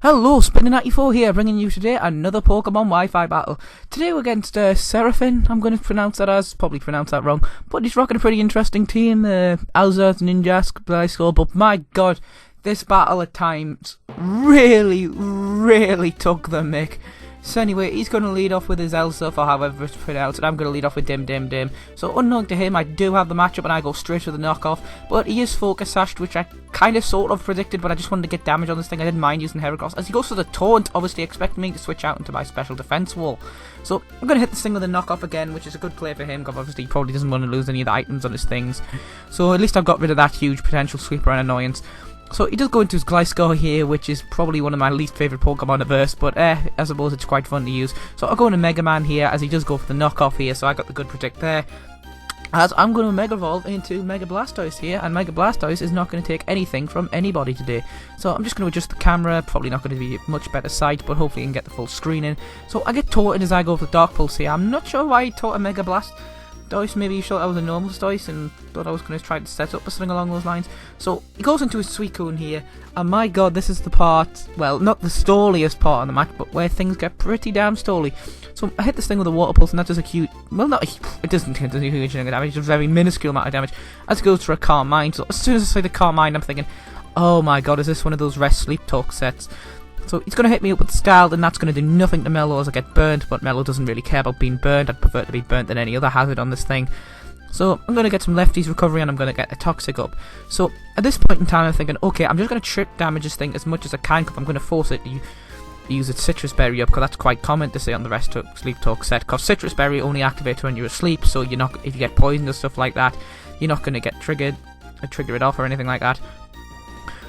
Hello, Spinning94 here, bringing you today another Pokemon Wi-Fi battle. Today we're against Seraphine. I'm going to pronounce that as, probably pronounce that wrong, but he's rocking a pretty interesting team. Alza, Ninjask, Blisco, but my god, this battle at times really took the mick. So anyway, he's going to lead off with his Elsa, or however it's pronounced, and I'm going to lead off with Dim. So unknown to him, I do have the matchup and I go straight to the knockoff, but he is Focus Sashed, which I kind of sort of predicted, but I just wanted to get damage on this thing. I didn't mind using Heracross. As he goes for the Taunt, obviously expecting me to switch out into my special defense wall. So I'm going to hit this thing with a knockoff again, which is a good play for him, because obviously he probably doesn't want to lose any of the items on his things. So at least I've got rid of that huge potential sweeper and annoyance. So he does go into his Gliscor here, which is probably one of my least favourite Pokemon in verse, but I suppose it's quite fun to use. So I'll go into Mega Man here, as he does go for the knockoff here, so I got the good predict there. As I'm going to Mega Evolve into Mega Blastoise here, and Mega Blastoise is not going to take anything from anybody today. So I'm just going to adjust the camera, probably not going to be much better sight, but hopefully you can get the full screen in. So I get taunted as I go for the Dark Pulse here. I'm not sure why he taught a Mega Blastoise. Maybe he thought I was a normal Stoice and thought I was going to try to set up or something along those lines. So he goes into his Suicune here, and my god, this is the part, well, not the stalliest part of the match, but where things get pretty damn stally. So I hit this thing with a Water Pulse, and that does a cute, well, it doesn't do a huge amount of damage, it's a very minuscule amount of damage, as it goes for a Calm Mind. So as soon as I say the Calm Mind, I'm thinking, oh my god, is this one of those Rest Sleep Talk sets? So he's going to hit me up with Scald, and that's going to do nothing to Mellow as I get burnt, but Mellow doesn't really care about being burnt. I'd prefer to be burnt than any other hazard on this thing. So I'm going to get some Lefties recovery, and I'm going to get a Toxic up. So at this point in time I'm thinking, okay, I'm just going to trip damage this thing as much as I can, because I'm going to force it to use its Citrus Berry up, because that's quite common to say on the Rest Sleep Talk set, because Citrus Berry only activates when you're asleep, so you're not, if you get poisoned or stuff like that, you're not going to get triggered, or trigger it off or anything like that.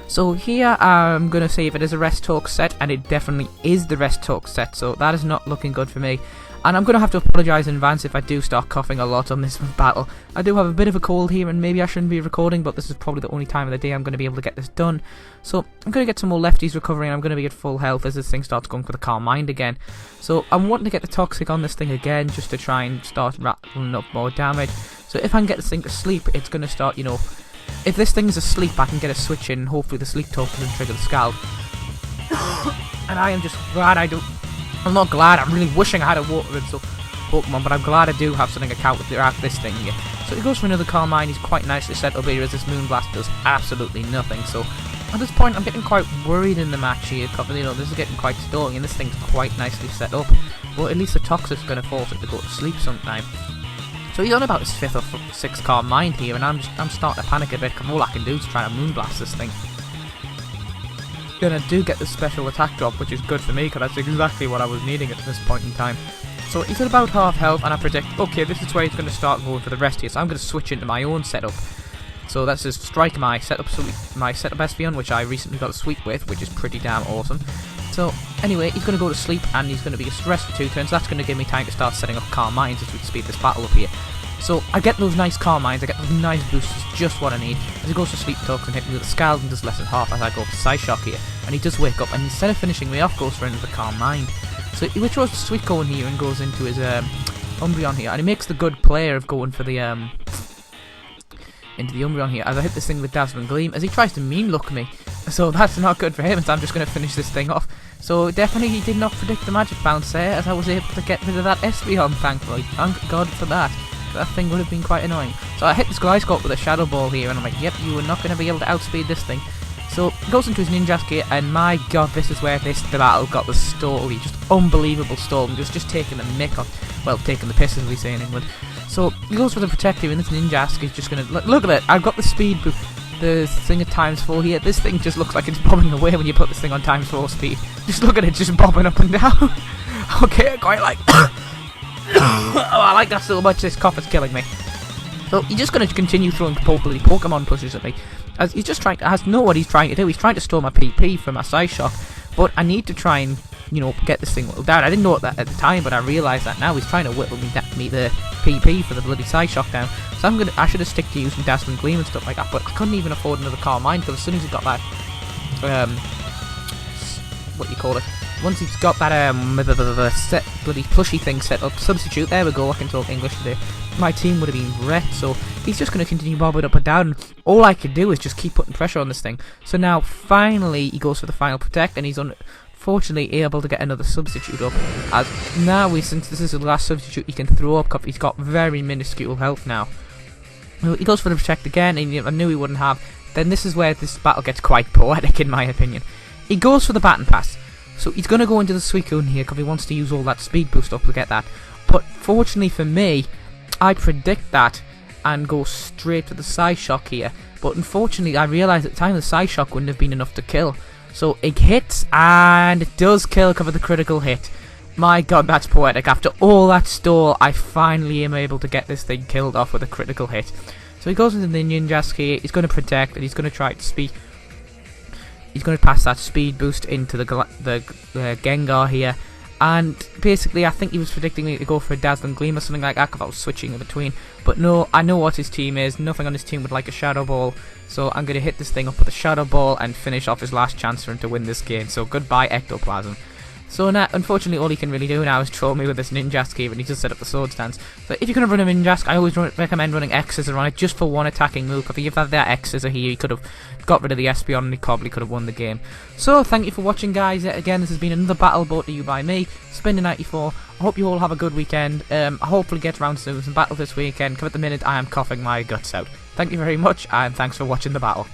So here I'm going to say if it is a Rest Talk set, and it definitely is the Rest Talk set, so that is not looking good for me. And I'm going to have to apologise in advance if I do start coughing a lot on this battle. I do have a bit of a cold here, and maybe I shouldn't be recording, but this is probably the only time of the day I'm going to be able to get this done. So I'm going to get some more Lefties recovery, and I'm going to be at full health as this thing starts going for the Calm Mind again. So I'm wanting to get the Toxic on this thing again, just to try and start rattling up more damage. So if I can get this thing to sleep, it's going to start, you know, if this thing's asleep, I can get a switch in, and hopefully the Sleep Talk doesn't trigger the Scald. And I am just glad I do. I'm not glad, I'm really wishing I had a Water Red Pokemon, but I'm glad I do have something to counteract this thing here. So he goes for another Calm Mind. He's quite nicely set up here, as this Moonblast does absolutely nothing. So at this point I'm getting quite worried in the match here, because, you know, this is getting quite stalling, and this thing's quite nicely set up. But at least the Toxic's going to force it to go to sleep sometime. So he's on about his 5th or 6th Calm Mind here, and I'm starting to panic a bit, because all I can do is try to Moonblast this thing. Then I do get the special attack drop, which is good for me, because that's exactly what I was needing at this point in time. So he's at about half health, and I predict, okay, this is where he's going to start going for the rest here, so I'm going to switch into my own setup. So that's his Strike, my setup Espeon, which I recently got a sweep with, which is pretty damn awesome. So anyway, he's going to go to sleep, and he's going to be stressed for 2 turns. That's going to give me time to start setting up Calm Minds as we speed this battle up here. So I get those nice Calm Minds, I get those nice boosts, just what I need. As he goes to Sleep Talk and hit me with a Scald and does less than half as I go for Psyshock here. And he does wake up, and instead of finishing me off, goes for another Calm Mind. So he withdraws the Suicune here and goes into his Umbreon here, and he makes the good player of going for the into the Umbreon here, as I hit this thing with Dazzling Gleam, as he tries to mean look me. So that's not good for him, so I'm just going to finish this thing off. So definitely he did not predict the Magic Bounce there, as I was able to get rid of that Espeon, thankfully. Thank God for that. That thing would have been quite annoying. So I hit this Gliscor with a Shadow Ball here, and I'm like, yep, you are not going to be able to outspeed this thing. So he goes into his Ninjask here, and my god, this is where the battle got the stally, just unbelievable stall, and just taking the mick off, well, taking the piss as we say in England. So he goes for the Protective, and this Ninjask is just going to, look at it, I've got the speed boost, the thing at ×4 here. This thing just looks like it's bobbing away when you put this thing on ×4 speed. Just look at it, just bobbing up and down. Okay, I quite like oh, I like that so much, this cough is killing me. So he's just going to continue throwing Pokemon pushes at me, as he's just trying to, I know what he's trying to do. He's trying to store my PP for my Psyshock, but I need to try and, you know, get this thing whittled down. I didn't know that at the time, but I realise that now. He's trying to whittle me the PP for the bloody Psyshock down. So I should have stick to using Dazzling Gleam and stuff like that, but I couldn't even afford another Calm Mind, because as soon as he got that, what do you call it? Once he's got that bloody plushy thing set up, Substitute, there we go, I can talk English today, my team would have been wrecked. So he's just going to continue bobbing up and down. All I can do is just keep putting pressure on this thing. So now finally he goes for the final Protect, and he's fortunately able to get another substitute up, as now since this is the last substitute he can throw up, he's got very minuscule health now. He goes for the protect again, and I knew he wouldn't have. Then this is where this battle gets quite poetic in my opinion. He goes for the baton pass, so he's going to go into the Suicune here because he wants to use all that speed boost up to get that. But fortunately for me, I predict that and go straight for the Psyshock here. But unfortunately I realised at the time the Psyshock wouldn't have been enough to kill. So it hits, and it does kill cover the critical hit. My god, that's poetic. After all that stall, I finally am able to get this thing killed off with a critical hit. So he goes into the Ninjask here, he's going to protect, and he's going to try to speed. He's going to pass that speed boost into the Gengar here. And basically, I think he was predicting me to go for a Dazzling Gleam or something like that, because I was switching in between. But no, I know what his team is. Nothing on his team would like a Shadow Ball. So I'm going to hit this thing up with a Shadow Ball and finish off his last chance for him to win this game. So goodbye, Ectoplasm. So now, unfortunately, all he can really do now is troll me with this Ninjask here, and he just set up the sword stance. So if you're going to run a Ninjask, I always recommend running X-Scissor on it, just for one attacking move. If you had that X-Scissor here, he could have got rid of the Espeon, and he probably could have won the game. So thank you for watching, guys. Again, this has been another battle brought to you by me, Spinner94. I hope you all have a good weekend. I hopefully get around to some battles this weekend, because at the minute I am coughing my guts out. Thank you very much, and thanks for watching the battle.